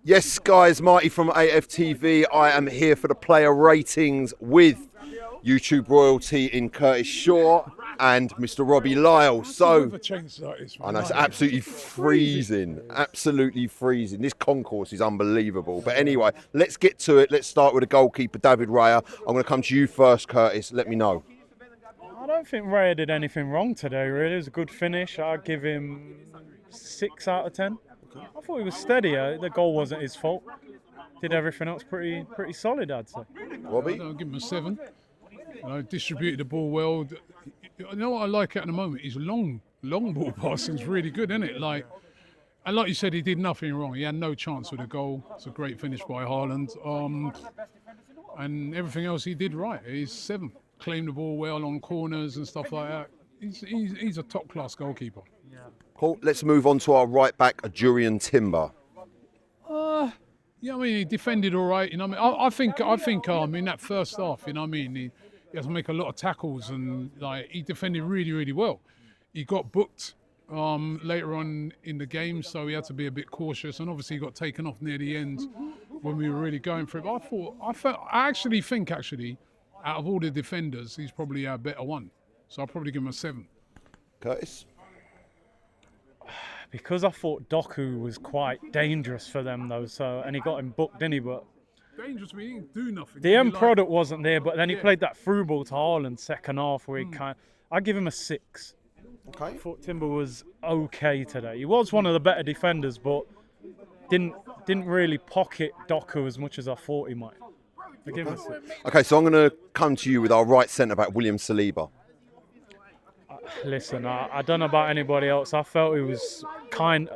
Yes, guys, Marty from AFTV. I am here for the player ratings with YouTube royalty in Curtis Shaw and Mr. Robbie Lyle. So, I know it's absolutely freezing, absolutely freezing. This concourse is unbelievable. But anyway, let's get to it. Let's start with the goalkeeper, David Raya. I'm going to come to you first, Curtis. Let me know. I don't think Raya did anything wrong today, really. It was a good finish. I'd give him 6 out of 10. I thought he was steady. The goal wasn't his fault. Did everything else pretty solid, I'd say. Robbie? I'll give him a 7. Distributed the ball well. You know what I like at the moment? His long ball passing's really good, isn't it? And like you said, he did nothing wrong. He had no chance with a goal. It's a great finish by Haaland. And everything else he did right. He's 7. Claimed the ball well on corners and stuff like that. He's a top-class goalkeeper. Cool. Let's move on to our right back, Jurriën Timber. Yeah, I mean, he defended all right. You know, I think in that first half, you know, what I mean, he has to make a lot of tackles and he defended really, really well. He got booked later on in the game, so he had to be a bit cautious. And obviously, he got taken off near the end when we were really going for it. But I actually think out of all the defenders, he's probably our better one. So I'll probably give him a 7. Curtis? Because I thought Doku was quite dangerous for them, though, and he got him booked, didn't he? But dangerous, but he didn't do nothing. The end product wasn't there, but then he played that through ball to Haaland second half where I'd give him a 6. Okay. I thought Timber was okay today. He was one of the better defenders, but didn't really pocket Doku as much as I thought he might. I give him a 6. Okay, so I'm going to come to you with our right centre-back, William Saliba. Listen, I don't know about anybody else. I felt he was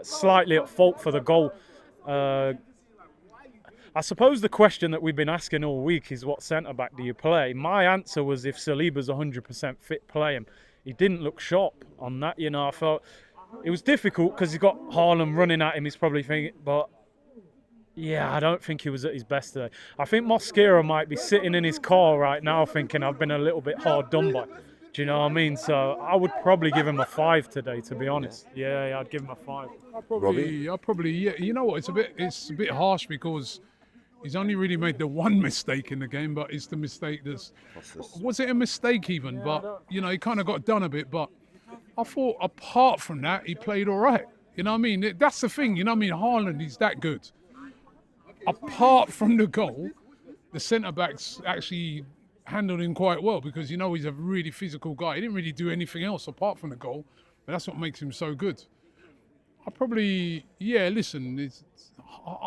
slightly at fault for the goal. I suppose the question that we've been asking all week is what centre-back do you play? My answer was if Saliba's 100% fit, play him. He didn't look sharp on that, you know. I felt it was difficult because he's got Haaland running at him, he's probably thinking, but yeah, I don't think he was at his best today. I think Mosquera might be sitting in his car right now thinking I've been a little bit hard done by. Do you know what I mean? So I would probably give him a 5 today, to be honest. Yeah, I'd give him a 5. I'll probably, yeah. You know what? It's a bit harsh because he's only really made the one mistake in the game, but it's the mistake was it a mistake even? But you know, he kind of got done a bit. But I thought apart from that, he played all right. You know what I mean? That's the thing. You know what I mean? Haaland, he's that good. Apart from the goal, the centre backs actually handled him quite well because you know he's a really physical guy. He didn't really do anything else apart from the goal, but that's what makes him so good. I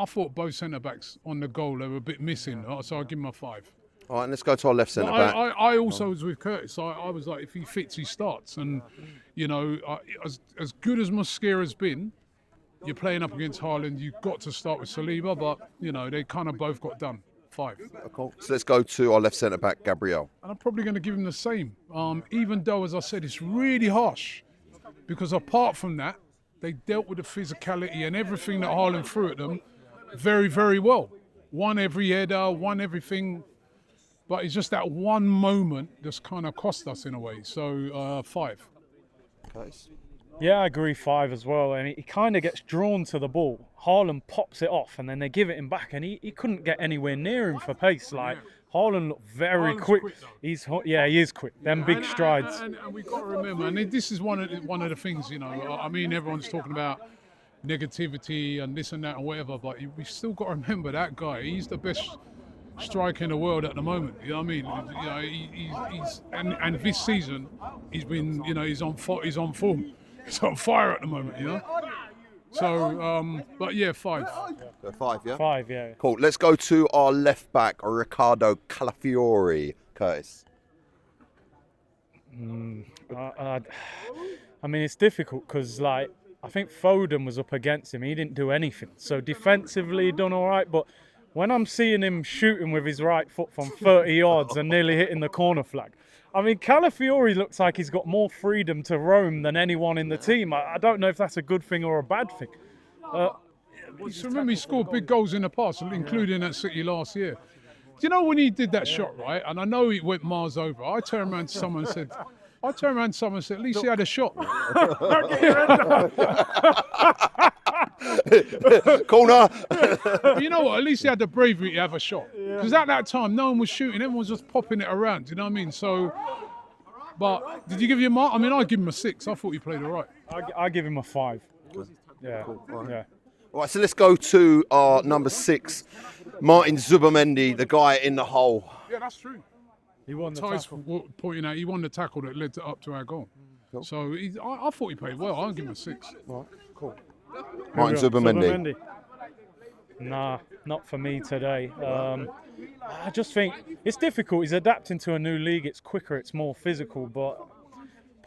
thought both centre backs on the goal they were a bit missing, so I'll give him a 5. All right, let's go to our left centre back. I also was with Curtis. I was like, if he fits, he starts. And you know, as good as Mosquera's been, you're playing up against Haaland. You've got to start with Saliba, but you know they kind of both got done. 5. Cool. So let's go to our left centre back, Gabriel. And I'm probably going to give him the same. Even though, as I said, it's really harsh. Because apart from that, they dealt with the physicality and everything that Haaland threw at them very, very well. Won every header, won everything. But it's just that one moment that's kind of cost us in a way. So 5. Nice. Yeah, I agree, 5 as well. I mean, he kind of gets drawn to the ball. Haaland pops it off, and then they give it him back, and he couldn't get anywhere near him for pace. Haaland looked very quick. He is quick. Them big strides. And we've got to remember, and this is one of the things, you know. I mean, everyone's talking about negativity and this and that and whatever, but we still got to remember that guy. He's the best striker in the world at the moment. You know what I mean? You know, he's this season he's been, you know, he's on form. It's on fire at the moment, you know. So, but yeah, 5. 5, yeah? 5, yeah. Cool. Let's go to our left back, Riccardo Calafiori. Curtis. I mean, it's difficult because, I think Foden was up against him. He didn't do anything. So defensively, he done all right. But when I'm seeing him shooting with his right foot from 30 yards and nearly hitting the corner flag, I mean, Calafiori looks like he's got more freedom to roam than anyone in the team. I don't know if that's a good thing or a bad thing. Remember, he scored big goals in the past, including at City last year. Do you know when he did that shot, right? And I know he went miles over. I turned around to someone and said, at least he had a shot. Corner. But you know what? At least he had the bravery to have a shot. Because at that time, no one was shooting. Everyone was just popping it around. Do you know what I mean? So, but did you give him a mark? I mean, I'd give him a 6. I thought he played all right. I give him a 5. Yeah, yeah. All right, so let's go to our number 6, Martin Zubimendi, the guy in the hole. Yeah, that's true. He won the Ty's tackle. pointing out he won the tackle that led up to our goal. Cool. So I thought he played well. I'll give him a 6. All right, cool. Martin Zubimendi. Nah, not for me today. I just think it's difficult. He's adapting to a new league. It's quicker, it's more physical, but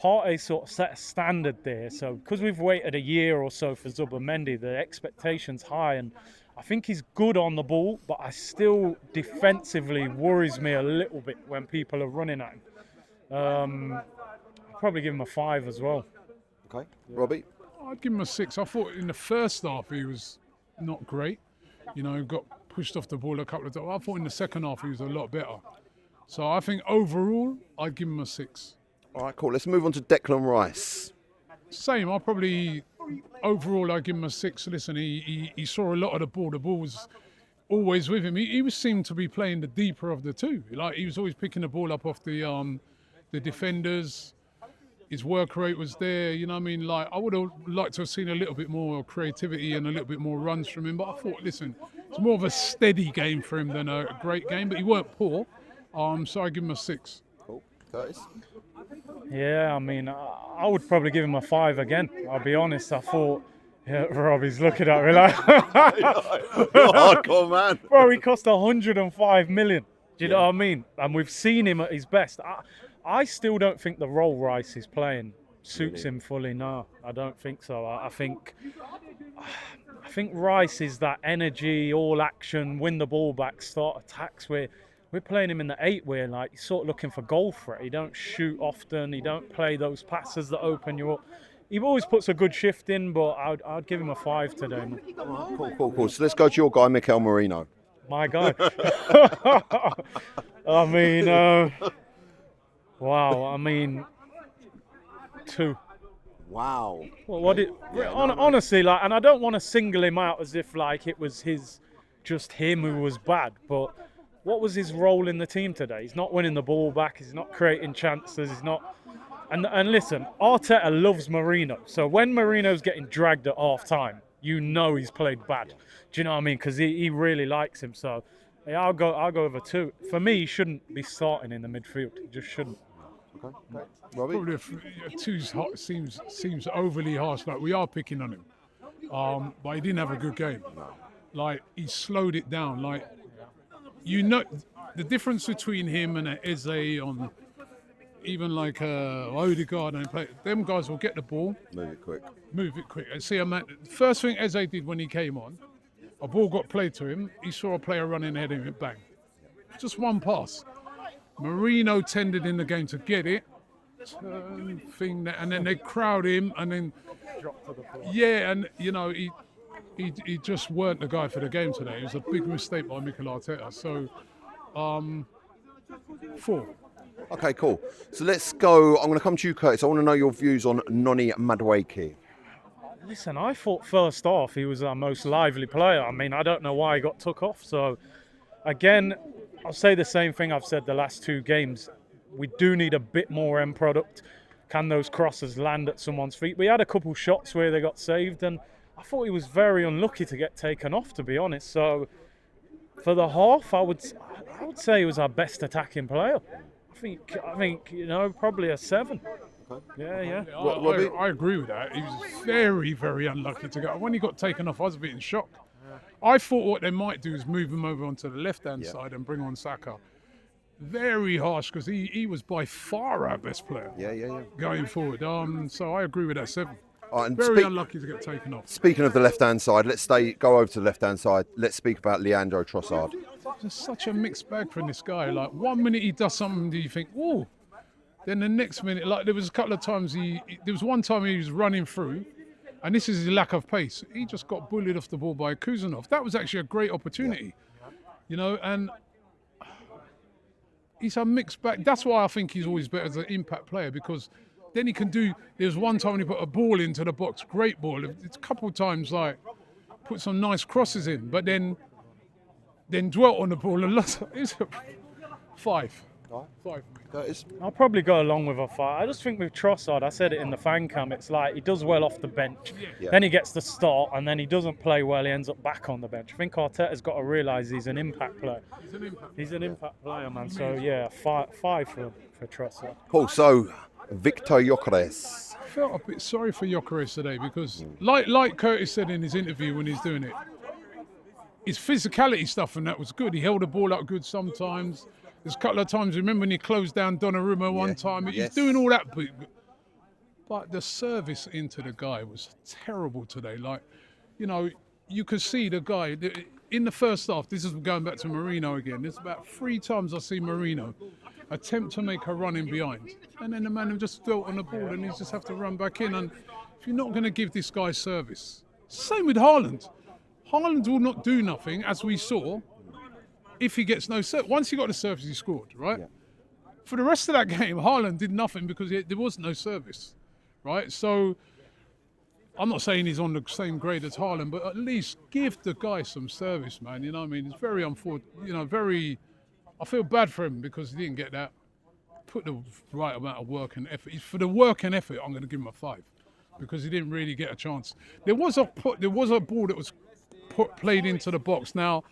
Partey sort of set a standard there. So because we've waited a year or so for Zubimendi, the expectation's high, and I think he's good on the ball, but I still defensively worries me a little bit when people are running at him. I'll probably give him a 5 as well. Okay, Robbie? I'd give him a 6. I thought in the first half he was not great. You know, got pushed off the ball a couple of times. I thought in the second half he was a lot better. So I think overall, I'd give him a 6. All right, cool. Let's move on to Declan Rice. Same. Overall, I'd give him a 6. Listen, he saw a lot of the ball. The ball was always with him. He seemed to be playing the deeper of the two. Like, he was always picking the ball up off the defenders. His work rate was there, you know what I mean? Like, I would have liked to have seen a little bit more creativity and a little bit more runs from him. But I thought, listen, it's more of a steady game for him than a great game. But he weren't poor, so I give him a 6. Cool. Curtis? Yeah, I mean, I would probably give him a 5 again. I'll be honest. I thought, yeah, Robbie's looking at me like, You're hardcore, man. bro, he cost 105 million. Do you know what I mean? And we've seen him at his best. I still don't think the role Rice is playing suits him fully. No, I don't think so. I think Rice is that energy, all action, win the ball back, start attacks. We're playing him in the 8 where like you're sort of looking for goal threat. He don't shoot often. He don't play those passes that open you up. He always puts a good shift in, but I'd give him a 5 today. Cool. So let's go to your guy, Mikel Merino. My guy. I mean. Wow, I mean, 2. Wow. Well, honestly, like, and I don't want to single him out as if like it was just him who was bad, but what was his role in the team today? He's not winning the ball back. He's not creating chances. He's not. And listen, Arteta loves Merino, so when Merino's getting dragged at half time, you know he's played bad. Do you know what I mean? Because he really likes him. So yeah, I'll go over 2. For me, he shouldn't be starting in the midfield. He just shouldn't. Okay. Robbie? Probably a 2 seems overly harsh. Like, we are picking on him, but he didn't have a good game. Like, he slowed it down. Like, you know, the difference between him and Eze on even like Odegaard and them guys will get the ball, move it quick. And see, first thing Eze did when he came on, a ball got played to him. He saw a player running ahead of him, bang, just one pass. Merino tended in the game to get it, and then they crowd him, and then yeah, and you know he just weren't the guy for the game today. It was a big mistake by Mikel Arteta. So 4. Okay, cool. So let's go. I'm going to come to you, Curtis. I want to know your views on Noni Madueke. Listen, I thought first half he was our most lively player. I mean, I don't know why he got took off. So again, I'll say the same thing I've said the last 2 games. We do need a bit more end product. Can those crosses land at someone's feet? We had a couple shots where they got saved, and I thought he was very unlucky to get taken off, to be honest. So for the half, I would say he was our best attacking player. I think you know, probably a 7. Yeah. I agree with that. He was very, very unlucky to go. When he got taken off, I was a bit in shock. I thought what they might do is move him over onto the left-hand side and bring on Saka. Very harsh, because he was by far our best player. Yeah. Going forward. So I agree with that 7. And very unlucky to get taken off. Speaking of the left-hand side, let's go over to the left-hand side. Let's speak about Leandro Trossard. It's such a mixed bag from this guy. Like, one minute he does something, you think, oh. Then the next minute, like there was a couple of times there was one time he was running through, and this is his lack of pace. He just got bullied off the ball by Kuzanov. That was actually a great opportunity, you know, and he's a mixed bag. That's why I think he's always better as an impact player, because then he can do, there's one time when he put a ball into the box, great ball. It's a couple of times like put some nice crosses in, but then dwelt on the ball and lost. It's a 5. 5. Curtis? I'll probably go along with a 5. I just think with Trossard, I said it in the fan cam, it's like he does well off the bench, then he gets the start, and then he doesn't play well, he ends up back on the bench. I think Arteta's got to realise he's an impact player. He's an impact player, man. So yeah, 5 for Trossard. Cool. So, Victor Gyökeres. I felt a bit sorry for Gyökeres today because, like Curtis said in his interview when he's doing it, his physicality stuff and that was good. He held the ball up good sometimes. There's a couple of times, remember when he closed down Donnarumma one time? He's doing all that. But the service into the guy was terrible today. Like, you know, you could see the guy, in the first half, this is going back to Merino again, there's about 3 times I see Merino attempt to make a run in behind. And then the man just felt on the ball and he just have to run back in. And if you're not going to give this guy service, same with Haaland. Haaland will not do nothing, as we saw, if he gets no service. Once he got the service, he scored, right? Yeah. For the rest of that game, Haaland did nothing because there was no service, right? So I'm not saying he's on the same grade as Haaland, but at least give the guy some service, man. You know what I mean? It's very unfortunate, you know, I feel bad for him because he didn't get that. Put the right amount of work and effort. For the work and effort, I'm going to give him a 5 because he didn't really get a chance. There was a ball that was played into the box. Now,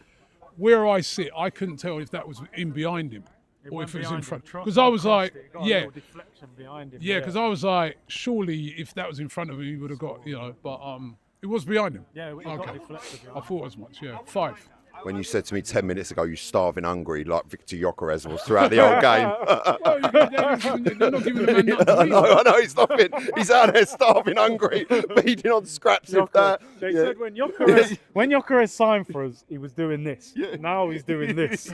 where I sit, I couldn't tell if that was in behind him or if it was in front. Because I was like, because I was like, surely if that was in front of him, he would have got, you know, but it was behind him. Yeah, it got deflected. I thought as much, 5. When you said to me 10 minutes ago, you're starving hungry, like Victor Gyökeres was throughout the whole game. They're not giving him a I know, he's nothing. He's out there starving hungry, feeding on scraps of that. They said when Gyökeres signed for us, he was doing this. Yeah. Now he's doing this.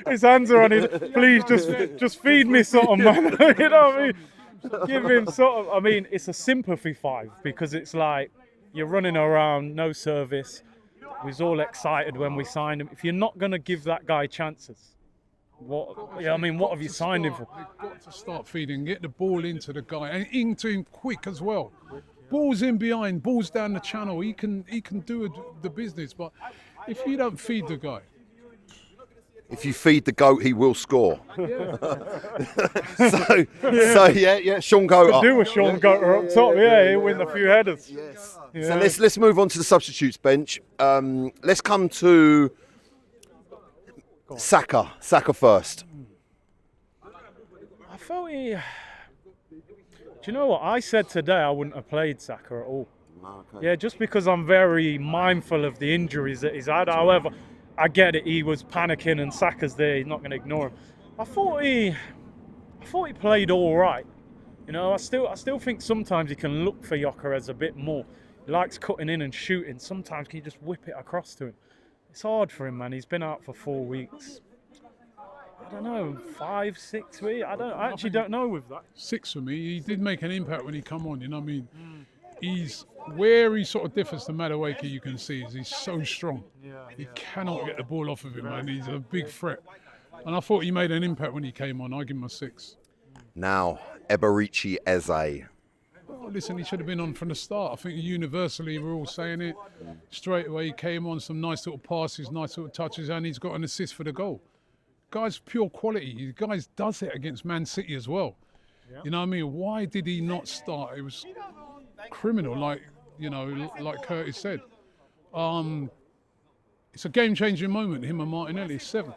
His hands are on his, please just feed me something, man. You know what I mean? Give him sort of, I mean, it's a sympathy 5 because it's like you're running around, no service. We was all excited when we signed him. If you're not going to give that guy chances, what have you signed him for? They've got to start feeding, get the ball into the guy and into him quick as well. Balls in behind, balls down the channel. He can do the business, but if you don't feed the guy. If you feed the goat, he will score. Yeah. so Sean Goater. Could do with Sean Goater up top, he'll win a few headers. Yes. Yeah. So let's move on to the substitutes bench. Let's come to Saka first. I felt do you know what? I said today I wouldn't have played Saka at all. Okay. Yeah, just because I'm very mindful of the injuries that he's had. However, I get it, he was panicking and Saka's there, he's not going to ignore him. I thought he played all right. You know, I still think sometimes he can look for Gyökeres a bit more. He likes cutting in and shooting. Sometimes can you just whip it across to him? It's hard for him, man. He's been out for 4 weeks. I don't know, 5, 6 weeks? I actually don't know with that. 6 for me. He did make an impact when he come on, you know what I mean? He's where he sort of differs to Madueke, you can see, is he's so strong. He cannot get the ball off of him, man. He's a big threat. And I thought he made an impact when he came on. I give him a 6. Now, Eberici Eze. Oh, listen, he should have been on from the start. I think universally we're all saying it. Straight away he came on, some nice little passes, nice little touches, and he's got an assist for the goal. Guy's pure quality. The guy does it against Man City as well. You know what I mean? Why did he not start? It was criminal, like Curtis said. It's a game-changing moment, him and Martinelli. 7.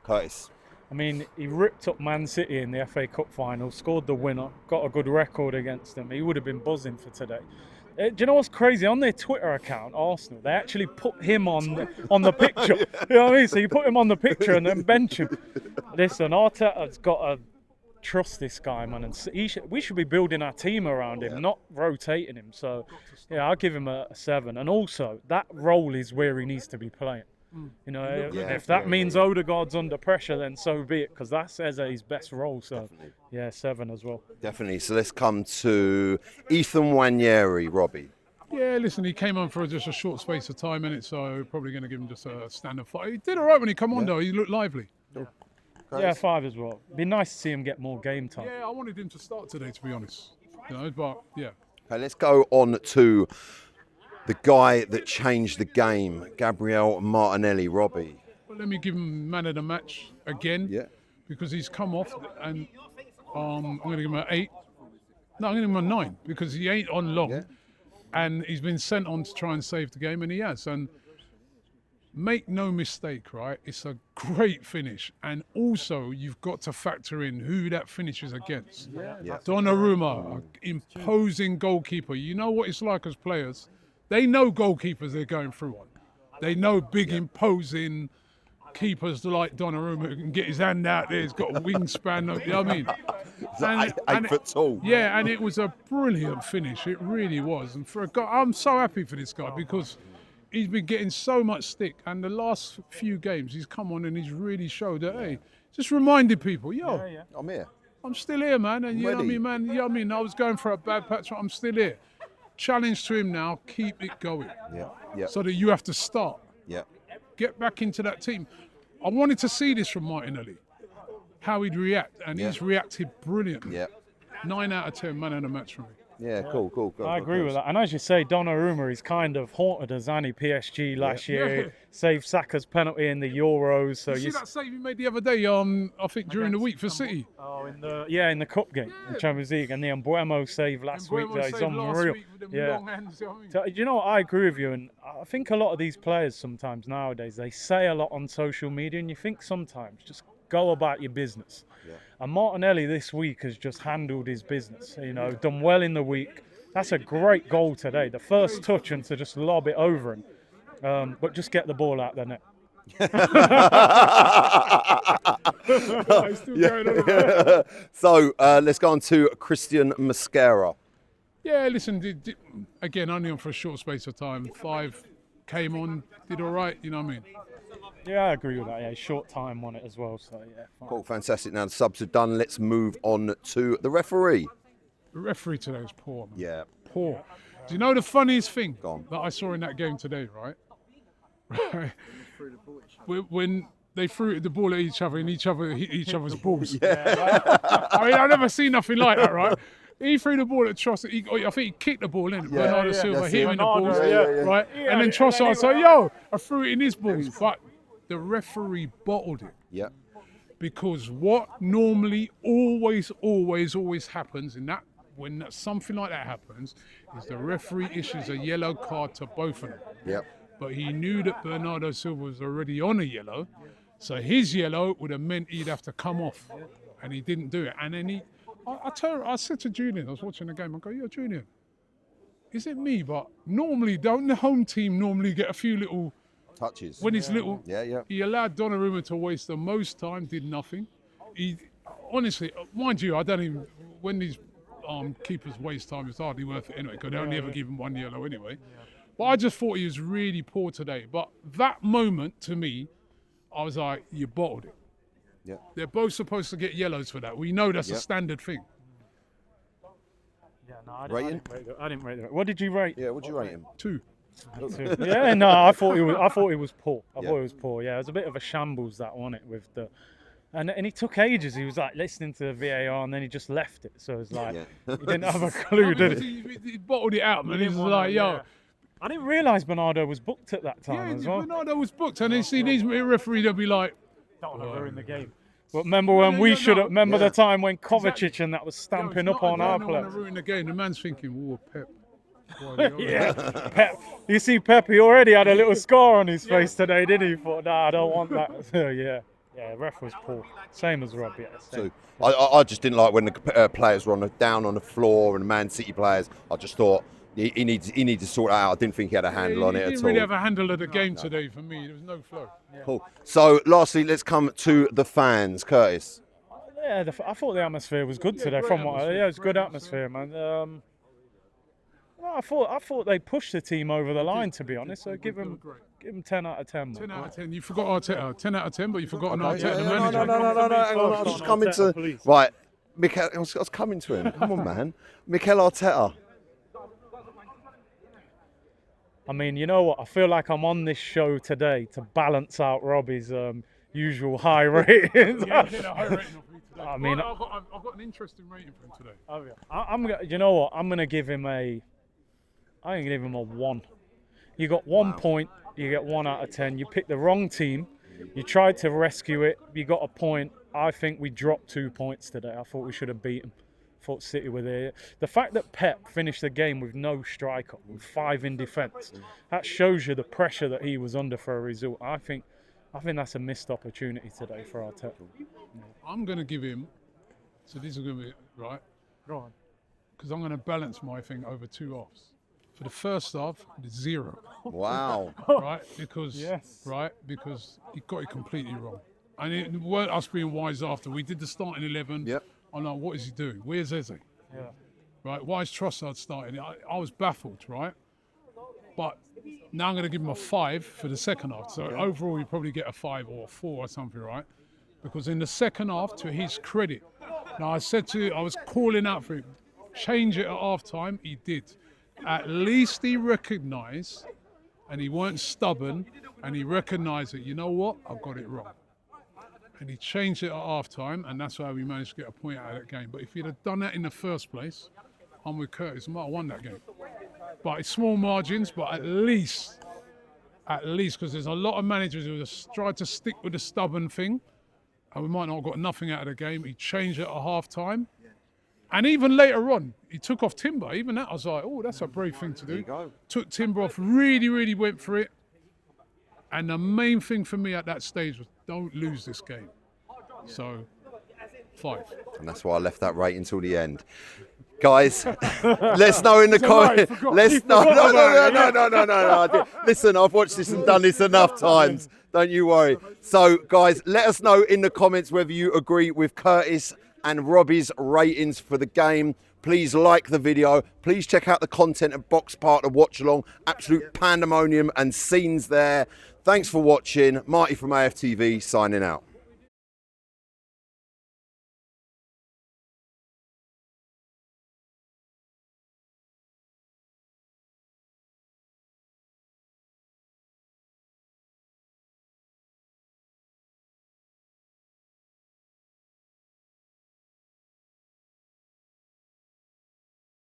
Curtis. I mean, he ripped up Man City in the FA Cup final, scored the winner, got a good record against them. He would have been buzzing for today. Do you know what's crazy? On their Twitter account, Arsenal, they actually put him on the picture. You know what I mean? So you put him on the picture and then bench him. Listen, Arteta's got to trust this guy, man. And we should be building our team around him, not rotating him. So, yeah, I'll give him a 7. And also, that role is where he needs to be playing. You know, if that means Odegaard's under pressure, then so be it, because that's Eze's best role. So, yeah, 7 as well. Definitely. So let's come to Ethan Nwaneri, Robbie. Yeah, listen, he came on for just a short space of time, innit? So probably going to give him just a standard 5. He did all right when he come on, though. He looked lively. Yeah, 5 as well. It'd be nice to see him get more game time. Yeah, I wanted him to start today, to be honest. You know, but yeah. Okay, let's go on to the guy that changed the game, Gabriel Martinelli, Robbie. Well, let me give him man of the match again. Yeah. Because he's come off, and I'm going to give him an 8. No, I'm going to give him a 9 because he ain't on long, and he's been sent on to try and save the game, and he has. And make no mistake, right? It's a great finish, and also you've got to factor in who that finish is against. Donnarumma, an imposing goalkeeper. You know what it's like as players. They know goalkeepers they're going through on. They know big, imposing keepers like Donnarumma who can get his hand out there. He's got a wingspan. You know what I mean? Eight foot tall. Yeah, and it was a brilliant finish. It really was. And for a guy, I'm so happy for this guy because he's been getting so much stick. And the last few games, he's come on and he's really showed that, hey, just reminded people, I'm here. I'm still here, man. And you know what I mean, man? You know what I mean? I was going for a bad patch, but I'm still here. Challenge to him now, keep it going. Yeah. So that you have to start. Yeah. Get back into that team. I wanted to see this from Martinelli, how he'd react, and he's reacted brilliantly. Yeah. 9 out of 10, man of the match for me. Yeah, cool. I agree with that. And as you say, Donnarumma, he's kind of haunted us, and PSG last year. Saved Saka's penalty in the Euros. So you see that save he made the other day, I think during the week for City? Oh, in the cup game, in Champions League, and the Mbuemo save last week. He's unreal. Long hands, you know what I mean? So, you know what, I agree with you, and I think a lot of these players sometimes nowadays, they say a lot on social media, and you think sometimes just go about your business. And Martinelli this week has just handled his business, done well in the week. That's a great goal today. The first touch and to just lob it over him. But just get the ball out the net. So let's go on to Christian Mosquera. Yeah, listen, again, only on for a short space of time. 5 came on, did all right, you know what I mean? Yeah, I agree with that. Yeah, short time on it as well. So yeah, fine. Cool, fantastic. Now the subs are done. Let's move on to the referee. The referee today was poor, man. Yeah. Poor. Do you know the funniest thing Go on. that I saw in that game today, right? When they threw the ball at each other and each other hit each other's balls. I mean, I've never seen nothing like that, right? He threw the ball at Trossard. I think he kicked the ball in. Bernardo Silva hit him in the balls, right? And then Trossard said, "Yo, I threw it in his balls," but the referee bottled it. Yeah. Because what normally always happens in that when something like that happens is the referee issues a yellow card to both of them. Yeah. But he knew that Bernardo Silva was already on a yellow, so his yellow would have meant he'd have to come off, and he didn't do it. And then I said to Julian, I was watching the game, I go, "Yo, Julian, is it me? But normally, don't the home team normally get a few little touches when it's little?" Yeah. He allowed Donnarumma to waste the most time, did nothing. He honestly, mind you, I don't even when these keepers waste time, it's hardly worth it anyway, because they only ever give him 1 yellow anyway. But I just thought he was really poor today. But that moment, to me, I was like, you bottled it. Yeah. They're both supposed to get yellows for that. We know that's a standard thing. Yeah, no, I didn't rate it. What did you rate? Yeah, what did you rate him? 2. Yeah, no, I thought he was poor. I thought he was poor. Yeah, it was a bit of a shambles, that, wasn't it? With the and he took ages. He was like listening to the VAR, and then he just left it. So it was like he didn't have a clue, did he? He bottled it out, man. He was like, yo. I didn't realise Bernardo was booked at that time as well. Bernardo was booked, and they see these referee, they'll be like, "Don't want to ruin the game." But remember when we should have? Remember the time when Kovacic and that was stamping up on our players? I don't want to ruin the game. The man's thinking, "Whoa, Pep." Yeah, Pep. You see, Pep, he already had a little scar on his face today, didn't he? Thought, nah, I don't want that. Yeah, ref was poor. Same as Robbie. Yeah, so I just didn't like when the players were down on the floor, and Man City players. I just thought he needs to sort it out. I didn't think he had a handle on it at all. He didn't really have a handle of the game today for me. There was no flow. Yeah. Cool. So lastly, let's come to the fans, Curtis. Yeah, I thought the atmosphere was good today. It was good atmosphere, man. I thought they pushed the team over the line, to be honest. So give them 10 out of 10. 10 out of 10. You forgot Arteta. 10 out of 10, but you forgot Arteta, the No. manager. Hang on, I was just coming to right. Mikel, I was coming to him. Come on, man. Mikel Arteta. I mean, you know what? I feel like I'm on this show today to balance out Robbie's usual high ratings. I mean, I've got an interesting rating for him today. You know what? I'm gonna give him a 1. You got 1 point, you get 1 out of 10. You picked the wrong team. You tried to rescue it. You got a point. I think we dropped 2 points today. I thought we should have beaten. I thought City were there. The fact that Pep finished the game with no striker, with 5 in defence, that shows you the pressure that he was under for a result. I think that's a missed opportunity today for Arteta. I'm going to give him, so this is going to be, right? Go on. Because I'm going to balance my thing over 2 halves. For the first half, it's 0. Wow. Right? Because Yes. right? Because he got it completely wrong. And it weren't us being wise after. We did the starting 11. Yep. I'm like, what is he doing? Where's Eze? Yeah. Right? Why is Trossard starting? I was baffled, right? But now I'm going to give him a 5 for the second half. So overall, you probably get a 5 or a 4 or something, right? Because in the second half, to his credit, now I was calling out for him, change it at half time. He did. At least he recognised, and he weren't stubborn, and he recognised that, you know what, I've got it wrong. And he changed it at half time, and that's why we managed to get a point out of that game. But if he'd have done that in the first place, I'm with Curtis, I might have won that game. But it's small margins, but at least, because there's a lot of managers who have tried to stick with the stubborn thing, and we might not have got nothing out of the game. He changed it at half time. And even later on, he took off Timber. Even that, I was like, oh, that's a brave thing to do. There you go. Took Timber off, really went for it. And the main thing for me at that stage was, don't lose this game. So, 5. And that's why I left that rating until the end. Guys, let's know in the comments. No. Listen, I've watched this and done this enough times. Don't you worry. So, guys, let us know in the comments whether you agree with Curtis and Robbie's ratings for the game. Please like the video. Please check out the content of Box Partner Watch Along. Absolute pandemonium and scenes there. Thanks for watching. Marty from AFTV signing out.